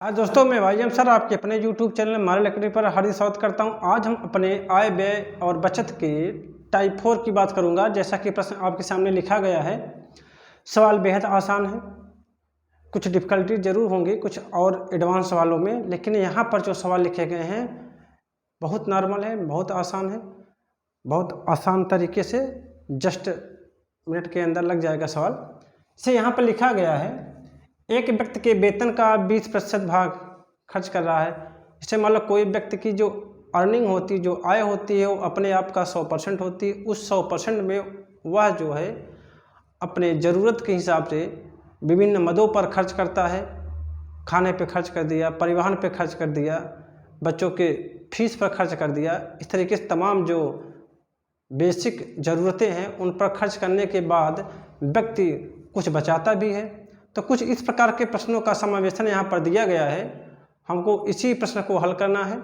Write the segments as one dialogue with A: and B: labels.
A: आज दोस्तों मैं भाईजान सर आपके अपने YouTube चैनल मारे लकड़ी पर हार्दिक स्वागत करता हूं। आज हम अपने आय व्यय और बचत के टाइप 4 की बात करूंगा। जैसा कि प्रश्न आपके सामने लिखा गया है, सवाल बेहद आसान है, कुछ डिफ़िकल्टी ज़रूर होंगी कुछ और एडवांस सवालों में, लेकिन यहाँ पर जो सवाल लिखे गए हैं बहुत नॉर्मल है, बहुत आसान है, बहुत आसान तरीके से जस्ट मिनट के अंदर लग जाएगा सवाल। इसे यहाँ पर लिखा गया है, एक व्यक्ति के वेतन का 20% भाग खर्च कर रहा है। इससे मान लो कोई व्यक्ति की जो अर्निंग होती है, जो आय होती है, वो अपने आप का 100% होती है। उस 100% में वह जो है अपने ज़रूरत के हिसाब से विभिन्न मदों पर खर्च करता है। खाने पे खर्च कर दिया, परिवहन पे खर्च कर दिया, बच्चों के फीस पर खर्च कर दिया। इस तरीके से तमाम जो बेसिक ज़रूरतें हैं उन पर खर्च करने के बाद व्यक्ति कुछ बचाता भी है। तो कुछ इस प्रकार के प्रश्नों का समावेशन यहाँ पर दिया गया है। हमको इसी प्रश्न को हल करना है।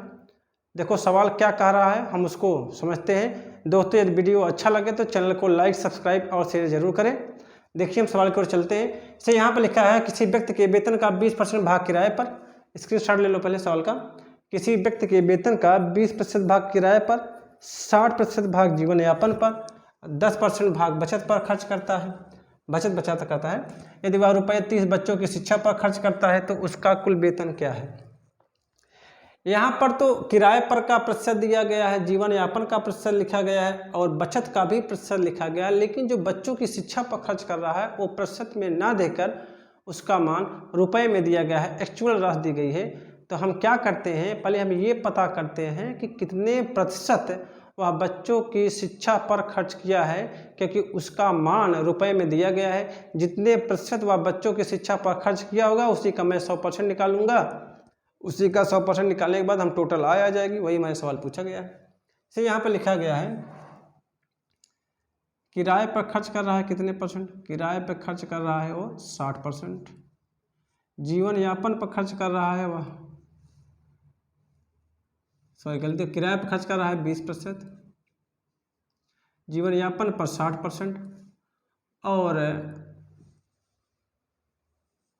A: देखो सवाल क्या कह रहा है, हम उसको समझते हैं। दोस्तों यदि वीडियो अच्छा लगे तो चैनल को लाइक, सब्सक्राइब और शेयर जरूर करें। देखिए हम सवाल की ओर चलते हैं। इसे यहाँ पर लिखा है, किसी व्यक्ति के वेतन का 20% भाग किराए पर, स्क्रीनशॉट ले लो पहले सवाल का। किसी व्यक्ति के वेतन का 20% भाग किराए पर, 60% भाग जीवन यापन पर, 10% भाग बचत पर खर्च करता है, बचत बचाता करता है। यदि वह रुपये 30 बच्चों की शिक्षा पर खर्च करता है तो उसका कुल वेतन क्या है। यहाँ पर तो किराए पर का प्रतिशत दिया गया है, जीवन यापन का प्रतिशत लिखा गया है और बचत का भी प्रतिशत लिखा गया है, लेकिन जो बच्चों की शिक्षा पर खर्च कर रहा है वो प्रतिशत में ना देकर उसका मान रुपए में दिया गया है, एक्चुअल राशि दी गई है। तो हम क्या करते हैं, पहले हम ये पता करते हैं कि कितने प्रतिशत वह बच्चों की शिक्षा पर खर्च किया है, क्योंकि उसका मान रुपए में दिया गया है। जितने प्रतिशत वह बच्चों की शिक्षा पर खर्च किया होगा उसी का मैं 100% निकालूंगा। उसी का 100% निकालने के बाद हम टोटल आय आ जाएगी। वही हमारे सवाल पूछा गया है। इसे यहाँ पर लिखा गया है, किराए पर खर्च कर रहा है कितने परसेंट, किराए पर खर्च कर रहा है वो 60%। जीवन यापन पर खर्च कर रहा है वह, सॉरी गलती, किराए पर खर्च कर रहा है 20%, जीवन यापन पर 60% और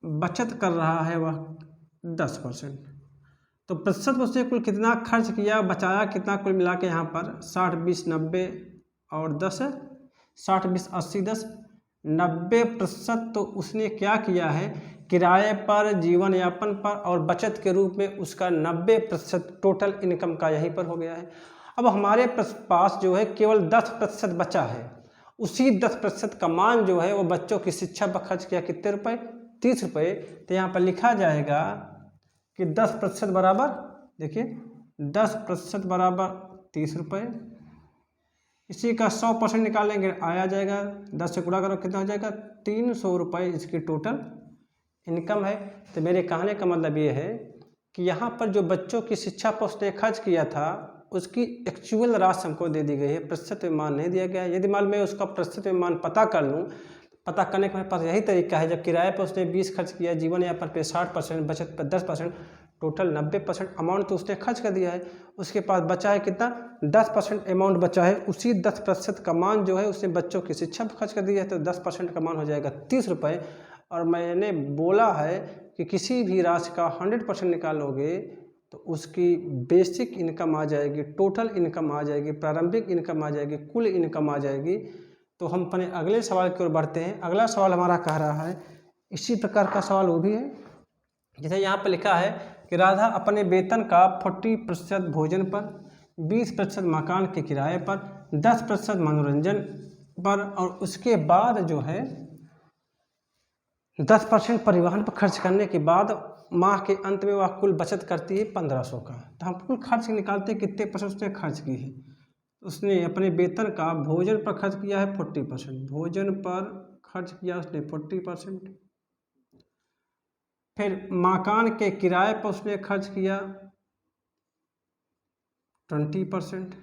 A: बचत कर रहा है वह 10%। तो प्रतिशत उसने कुल कितना खर्च किया, बचाया कितना, कुल मिला के यहाँ पर 60 20 90 और 10, 60 20 80 10 90%। तो उसने क्या किया है, किराए पर, जीवन यापन पर और बचत के रूप में उसका 90% टोटल इनकम का यहीं पर हो गया है। अब हमारे पास जो है केवल 10% बचा है। उसी 10% का मान जो है वो बच्चों की शिक्षा पर खर्च किया, कितने रुपए, 30 रुपये। तो यहाँ पर लिखा जाएगा कि 10% बराबर, देखिए 10% बराबर 30 रुपये। इसी का 100% निकालेंगे आया जाएगा, 10 से गुणा करो कितना हो जाएगा, 300 रुपये इसकी टोटल इनकम है। तो मेरे कहने का मतलब ये है कि यहाँ पर जो बच्चों की शिक्षा पर उसने खर्च किया था उसकी एक्चुअल राशि हमको दे दी गई है, प्रतिशत में मान नहीं दिया गया है। यदि मान मैं उसका प्रतिशत में मान पता कर लूँ, पता करने का मेरे पास यही तरीका है, जब किराए पर उसने 20 खर्च किया, जीवन यापन पे 60%, बचत पर 10%, टोटल 90% अमाउंट तो उसने खर्च कर दिया है। उसके पास बचा है कितना, 10% अमाउंट बचा है। उसी 10% का मान जो है उसने बच्चों की शिक्षा पर खर्च कर दिया है, तो 10% का मान हो जाएगा 30 रुपये। और मैंने बोला है कि किसी भी राशि का 100% निकालोगे तो उसकी बेसिक इनकम आ जाएगी, टोटल इनकम आ जाएगी, प्रारंभिक इनकम आ जाएगी, कुल इनकम आ जाएगी। तो हम अपने अगले सवाल की ओर बढ़ते हैं। अगला सवाल हमारा कह रहा है, इसी प्रकार का सवाल वो भी है, जैसे यहाँ पर लिखा है कि राधा अपने वेतन का 40% भोजन पर, 20% मकान के किराए पर, 10% मनोरंजन पर और उसके बाद जो है 10% परिवहन पर खर्च करने के बाद माह के अंत में वह कुल बचत करती है 1500 का। तो हम कुल खर्च निकालते हैं कितने परसेंट उसने खर्च की है। उसने अपने वेतन का भोजन पर खर्च किया है 40%, भोजन पर खर्च किया उसने 40%। फिर मकान के किराए पर उसने खर्च किया 20%,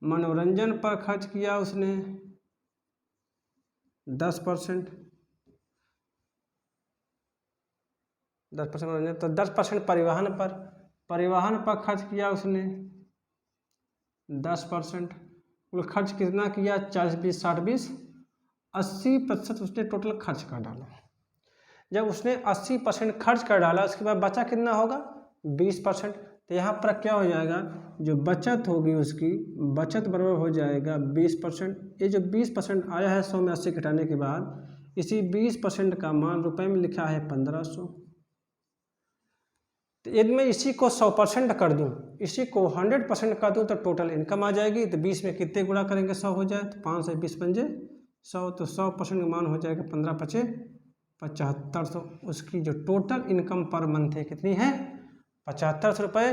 A: मनोरंजन पर खर्च किया उसने 10%, 10% मनोरंजन, तो 10% परिवहन पर खर्च किया उसने 10%। कुल खर्च कितना किया, 40 20 60 20 80% उसने टोटल खर्च कर डाला। जब उसने 80% खर्च कर डाला उसके बाद बचा कितना होगा 20%। तो यहाँ पर क्या हो जाएगा, जो बचत होगी उसकी बचत बराबर हो जाएगा 20%। ये जो 20% आया है 100 में 80 घटाने के बाद, इसी 20% का मान रुपए में लिखा है 1500। तो यदि मैं इसी को 100% कर दूं, इसी को 100% कर दूं तो टोटल इनकम आ जाएगी। तो 20 में कितने गुणा करेंगे 100 हो जाए, तो 5 से 20 पंजे 100, तो 100% का मान हो जाएगा 15 पचे 7500। उसकी जो टोटल इनकम पर मंथ है कितनी है 7500 रुपये।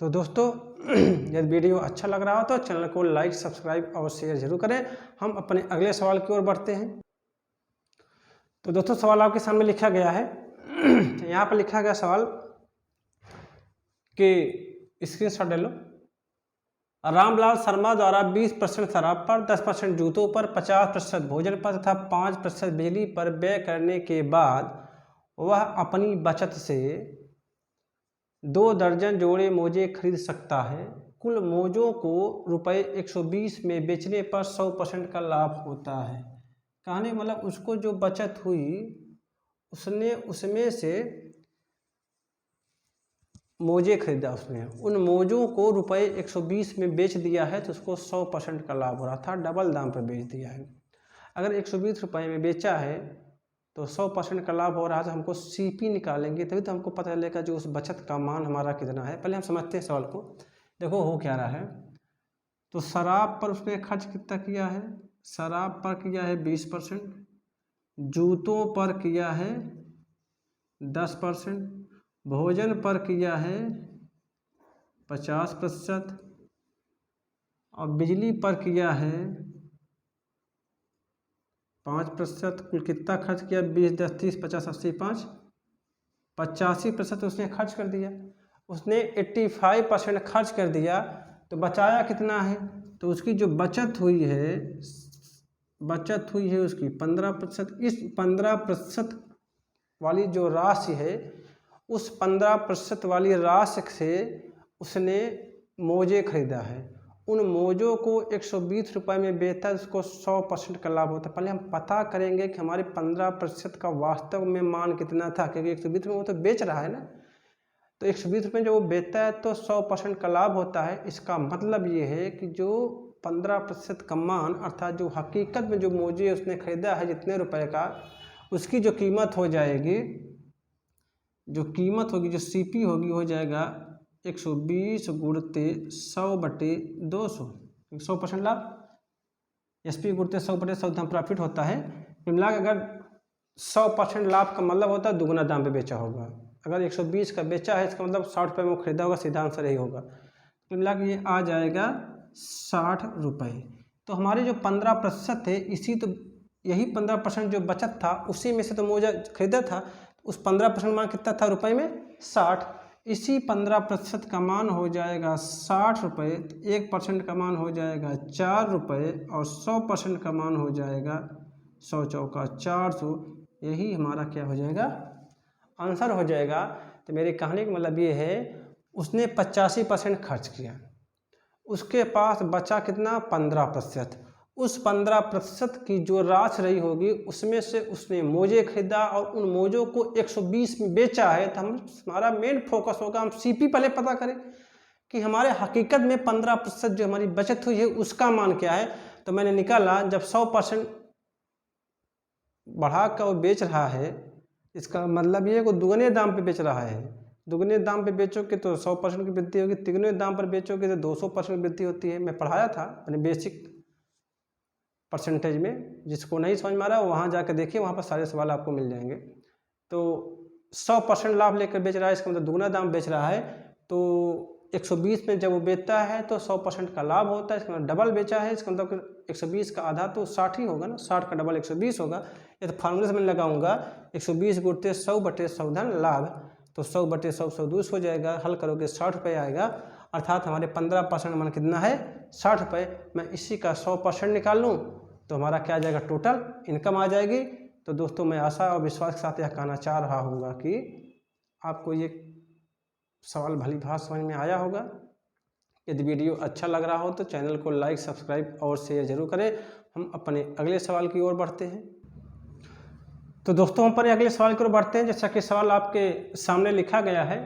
A: तो दोस्तों यदि वीडियो अच्छा लग रहा हो तो चैनल को लाइक सब्सक्राइब और शेयर जरूर करें। हम अपने अगले सवाल की ओर बढ़ते हैं। तो दोस्तों सवाल आपके सामने लिखा गया है यहाँ पर लिखा गया सवाल कि स्क्रीनशॉट ले लो। रामलाल शर्मा द्वारा 20% शराब पर, 10% जूतों पर, 50% भोजन पर तथा 5% बिजली पर व्यय करने के बाद वह अपनी बचत से 2 दर्जन जोड़े मोजे खरीद सकता है। कुल मोजों को रुपये 120 में बेचने पर 100% का लाभ होता है। कहने मतलब उसको जो बचत हुई उसने उसमें से मोजे खरीदा, उसने उन मोजों को रुपये 120 में बेच दिया है तो उसको 100% का लाभ हो रहा था, डबल दाम पर बेच दिया है। अगर 120 रुपये में बेचा है तो 100% का लाभ हो रहा है, तो हमको सीपी निकालेंगे तभी तो हमको पता चलेगा जो उस बचत का मान हमारा कितना है। पहले हम समझते हैं सवाल को। देखो हो क्या रहा है, तो शराब पर उसने खर्च कितना किया है, शराब पर किया है 20%, जूतों पर किया है 10%, भोजन पर किया है 50% और बिजली पर किया है 5%। कुल कितना खर्च किया 20 10 30 50 80 5 85% उसने खर्च कर दिया। उसने 85% खर्च कर दिया तो बचाया कितना है, तो उसकी जो बचत हुई है उसकी 15%। इस 15% वाली जो राशि है उस 15% वाली राशि से उसने मोजे खरीदा है। उन मोजों को 120 रुपये में बेचा, उसको 100% का लाभ होता है। पहले हम पता करेंगे कि हमारे 15% का वास्तव में मान कितना था, क्योंकि 120 में वो तो बेच रहा है ना। तो 120 रुपये जो वो बेचता है तो 100% का लाभ होता है। इसका मतलब ये है कि जो 15% का मान अर्थात जो हकीकत में जो मोजे उसने खरीदा है जितने रुपए का, उसकी जो कीमत हो जाएगी, जो सीपी होगी हो जाएगा 120 गुणते 100/200, 100% लाभ। एसपी गुणते 100/100 दाम प्रॉफिट होता है। मिला के अगर 100% लाभ का मतलब होता है दुगना दाम पे बेचा होगा। अगर 120 का बेचा है इसका मतलब 60 रुपये में खरीदा होगा, सीधा आंसर यही होगा। मिला के ये आ जाएगा 60 रुपये। तो हमारे जो 15% थे यही 15% जो बचत था उसी में से तो मोजा खरीदा था। उस 15% मान कितना था रुपए में 60। इसी 15% का मान हो जाएगा 60 रुपये, 1% का मान हो जाएगा 4 रुपये और 100% का मान हो जाएगा 100 चौका 400। यही हमारा क्या हो जाएगा आंसर हो जाएगा। तो मेरी कहानी का मतलब ये है उसने 85% खर्च किया, उसके पास बचा कितना 15%। उस 15% की जो राशि रही होगी उसमें से उसने मोजे खरीदा और उन मोजों को 120 में बेचा है। तो हमारा मेन फोकस होगा हम सीपी पहले पता करें कि हमारे हकीकत में 15% जो हमारी बचत हुई है उसका मान क्या है। तो मैंने निकाला जब 100% बढ़ा कर वो बेच रहा है, इसका मतलब ये है कि दुगने दाम पे बेच रहा है। दुगने दाम पे बेचोगे तो 100% की वृद्धि होगी, तिगने दाम पर बेचोगे तो 200% वृद्धि होती है। मैं पढ़ाया था अपने बेसिक परसेंटेज में, जिसको नहीं समझ में आ रहा है वहाँ जाकर देखिए, वहाँ पर सारे सवाल आपको मिल जाएंगे। तो 100% लाभ लेकर बेच रहा है, इसका मतलब दुगना दाम बेच रहा है। तो 120 में जब वो बेचता है तो 100% का लाभ होता है, इसका मतलब डबल बेचा है। इसका मतलब 120 का आधा तो 60 ही होगा ना, 60 का डबल 120 होगा। ये तो फार्मूले से मैं लगाऊंगा 120 गुणते 100/100 धन लाभ, तो 100/100 120 हो जाएगा। हल करोगे 60 रुपये आएगा, अर्थात हमारे 15% मान कितना है 60 रुपये। मैं इसी का 100% निकाल लूँ तो हमारा क्या आ जाएगा टोटल इनकम आ जाएगी। तो दोस्तों मैं आशा और विश्वास के साथ यह कहना चाह रहा हूँ कि आपको ये सवाल भली भांति समझ में आया होगा। यदि वीडियो अच्छा लग रहा हो तो चैनल को लाइक सब्सक्राइब और शेयर जरूर करें। हम अपने अगले सवाल की ओर बढ़ते हैं। तो दोस्तों हम पर अगले सवाल की ओर बढ़ते हैं। जैसा कि सवाल आपके सामने लिखा गया है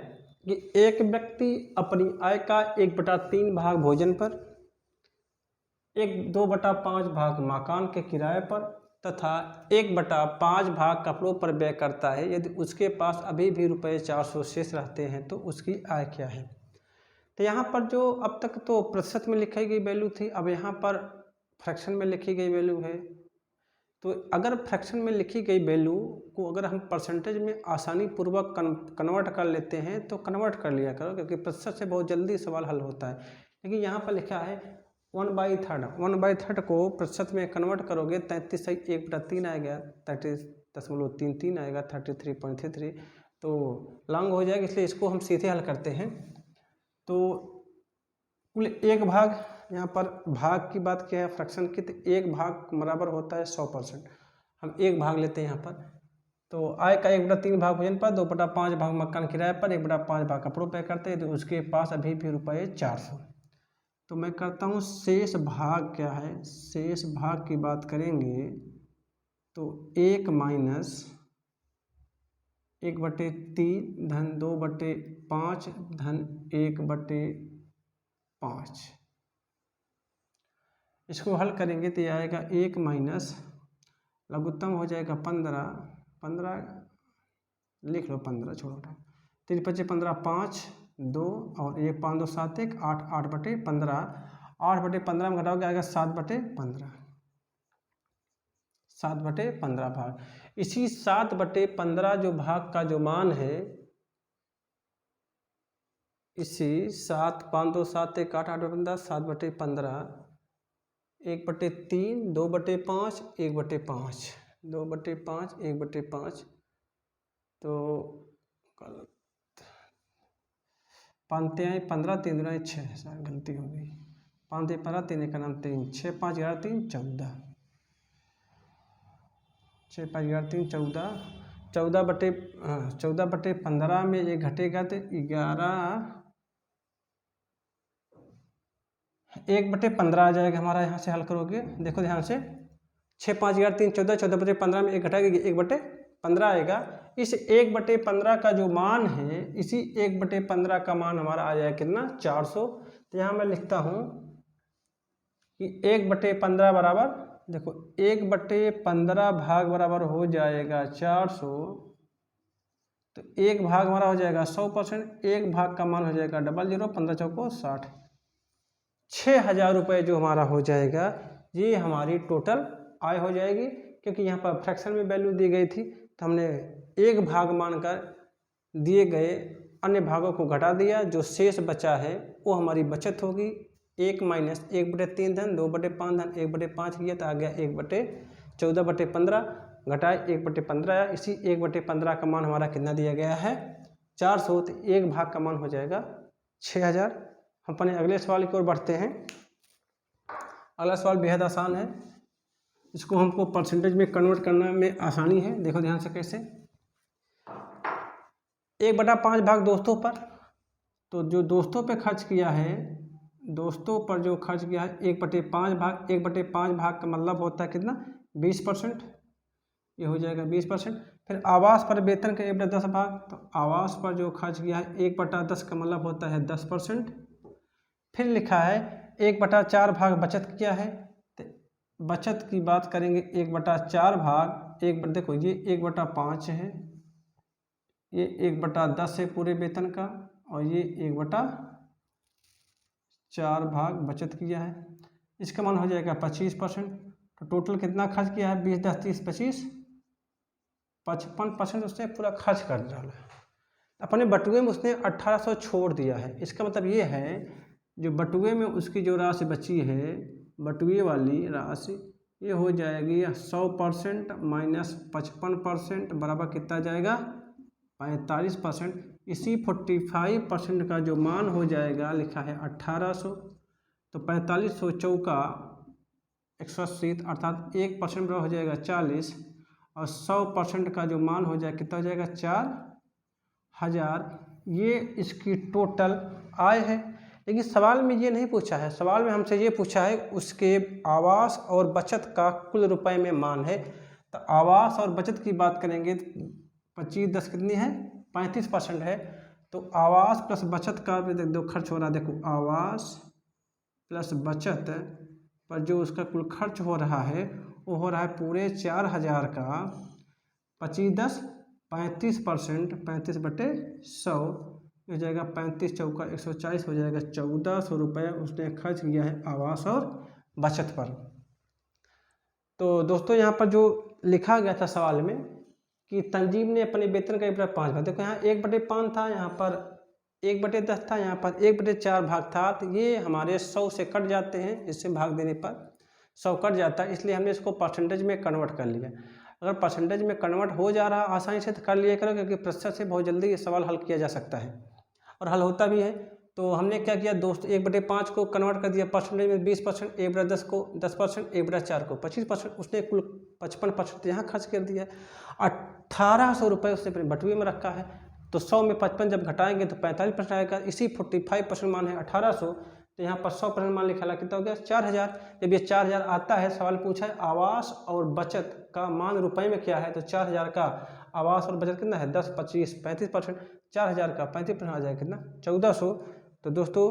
A: कि एक व्यक्ति अपनी आय का 1/3 भाग भोजन पर, 2/5 भाग मकान के किराए पर तथा 1/5 भाग कपड़ों पर व्यय करता है। यदि उसके पास अभी भी ₹400 शेष रहते हैं तो उसकी आय क्या है। तो यहाँ पर जो अब तक तो प्रतिशत में लिखी गई वैल्यू थी, अब यहाँ पर फ्रैक्शन में लिखी गई वैल्यू है। तो अगर फ्रैक्शन में लिखी गई वैल्यू को अगर हम परसेंटेज में आसानी पूर्वक कन्वर्ट कर लेते हैं तो कन्वर्ट कर लिया करो, क्योंकि प्रतिशत से बहुत जल्दी सवाल हल होता है। लेकिन यहाँ पर लिखा है 1/3 को प्रतिशत में कन्वर्ट करोगे 33 से 1/3 आएगा, 33.33 आएगा, 33.33, तो लॉन्ग हो जाएगा, इसलिए इसको हम सीधे हल करते हैं। तो कुल 1 भाग, यहाँ पर भाग की बात क्या है फ्रैक्शन की, तो 1 भाग बराबर होता है 100%। हम 1 भाग लेते हैं यहाँ पर। तो आय का 1/3 भाग भोजन पर, 2/5 भाग मकान किराए पर, 1/5 भाग कपड़ों पर करते हैं। तो उसके पास अभी भी ₹400। तो मैं करता हूँ शेष भाग क्या है। शेष भाग की बात करेंगे तो 1 माइनस 1/3 धन 2/5 धन 1/5। इसको हल करेंगे तो ये आएगा 1 माइनस लघुत्तम हो जाएगा 15 लिख लो, 15 छोड़ो, 3 × 5 = 15, 5 2 और 1 5 2 7 1 8 8/15। 8/15 में घटाओगे आएगा 7/15, 7/15 भाग। इसी 7/15 जो भाग का जो मान है, इसी 7 5 2 7 1 8 8/15, 7/15, 1/3 2/5 1/5, 2/5 1/5, तो गलत 5 आए 15, 3 दूना 6, गलती हो गई। 5 15 3 1 3 6 5 11 3 14, 6 5 11 3 14, 14/15 में ये घटेगा तो 11, 1/15 आ जाएगा हमारा। यहाँ से हल करोगे, देखो ध्यान से, 6 5 11 3 14, 14/15 में 1 घटाएगा 1/15 आएगा। इस 1/15 का जो मान है, इसी 1/15 का मान हमारा आ जाएगा कितना, 400। तो यहाँ मैं लिखता हूँ कि 1/15 बराबर, देखो 1/15 भाग बराबर हो जाएगा 400। तो 1 भाग हमारा हो जाएगा 100%, 1 भाग का मान हो जाएगा 00, 15 चौको 60, 6,000 रुपये जो हमारा हो जाएगा, ये हमारी टोटल आय हो जाएगी। क्योंकि यहाँ पर फ्रैक्शन में वैल्यू दी गई थी, तो हमने 1 भाग मानकर दिए गए अन्य भागों को घटा दिया। जो शेष बचा है वो हमारी बचत होगी। 1 माइनस 1/3 धन 2/5 धन 1/5 किया तो आ गया 1/14/15, घटाए 1/15 आया। इसी 1/15 का मान हमारा कितना दिया गया है, 400। तो 1 भाग का मान हो जाएगा 6,000। हम अपने अगले सवाल की ओर बढ़ते हैं। अगला सवाल बेहद आसान है, इसको हमको परसेंटेज में कन्वर्ट करने में आसानी है। देखो ध्यान से कैसे, 1/5 भाग दोस्तों पर, तो जो दोस्तों पे खर्च किया है, दोस्तों पर जो खर्च किया है 1/5 भाग, 1/5 भाग का मतलब होता है कितना, 20%, ये हो जाएगा 20%। फिर आवास पर वेतन का 1/10 भाग, तो आवास पर जो खर्च किया है 1/10 का मतलब होता है 10%। फिर लिखा है 1/4 भाग बचत किया है, तो बचत की बात करेंगे 1/4 भाग, देखो ये 1/5 है, ये 1/10 है पूरे वेतन का, और ये 1/4 भाग बचत किया है। इसका मान हो जाएगा 25%। तो टोटल कितना खर्च किया है, 20 10 30 25, 55% उसने पूरा खर्च कर डाला। अपने बटुए में उसने 1800 छोड़ दिया है। इसका मतलब ये है, जो बटुए में उसकी जो राशि बची है, बटुए वाली राशि, ये हो जाएगी 100% माइनस 55% बराबर कितना जाएगा, 45%। इसी 45% का जो मान हो जाएगा, लिखा है 1800, तो 4500 चौका 180, अर्थात 1% बराबर हो जाएगा 40, और 100% का जो मान हो जाएगा कितना हो जाएगा, 4,000। ये इसकी टोटल आय है। लेकिन सवाल में ये नहीं पूछा है, सवाल में हमसे ये पूछा है उसके आवास और बचत का कुल रुपए में मान है। तो आवास और बचत की बात करेंगे 25-10 कितनी है 35% है। तो आवास प्लस बचत का भी दो खर्च हो रहा है, देखो आवास प्लस बचत पर जो उसका कुल खर्च हो रहा है वो हो रहा है पूरे 4000 का 25-10 35%, 35/100 हो जाएगा 35 चौका 140 हो जाएगा 1400 रुपये उसने खर्च किया है आवास और बचत पर। तो दोस्तों यहाँ पर जो लिखा गया था सवाल में कि तंजीम ने अपने वेतन का 1/5 भाग, देखो यहाँ 1/5 था, यहाँ पर 1/10 था, यहाँ पर 1/4 भाग था। तो ये हमारे 100 से कट जाते हैं, इससे भाग देने पर 100 कट जाता है, इसलिए हमने इसको परसेंटेज में कन्वर्ट कर लिया। अगर परसेंटेज में कन्वर्ट हो जा रहा आसानी से तो कर लिया करो, क्योंकि प्रतिशत से बहुत जल्दी ये सवाल हल किया जा सकता है और हल होता भी है। तो हमने क्या किया दोस्त, 1/5 को कन्वर्ट कर दिया परसेंटेज में 20%, 1/10 को 10%, 1/4 को 25%, उसने कुल 55% यहाँ खर्च कर दिया है। 1800 रुपये उसने अपने बटुए में रखा है। तो 100 में 55 जब घटाएंगे तो 45% आएगा, इसी 45% मान है 1800, तो यहाँ पर 100% मान लिखा, कितना हो गया 4000। जब ये 4000 आता है, सवाल पूछा है आवास और बचत का मान रुपए में क्या है, तो 4000 का आवास और बचत कितना है 10, 25, 35%, 4000 का 35% आ जाएगा कितना 1400। तो दोस्तों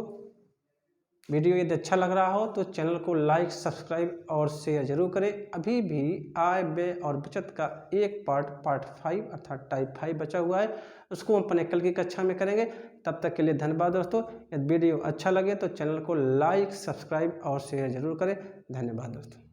A: वीडियो यदि अच्छा लग रहा हो तो चैनल को लाइक, सब्सक्राइब और शेयर जरूर करें। अभी भी आय व्यय और बचत का एक पार्ट 5 अर्थात टाइप 5 बचा हुआ है, उसको हम अपने कल की कक्षा में करेंगे। तब तक के लिए धन्यवाद दोस्तों। यदि वीडियो अच्छा लगे तो चैनल को लाइक, सब्सक्राइब और शेयर जरूर करें। धन्यवाद दोस्तों।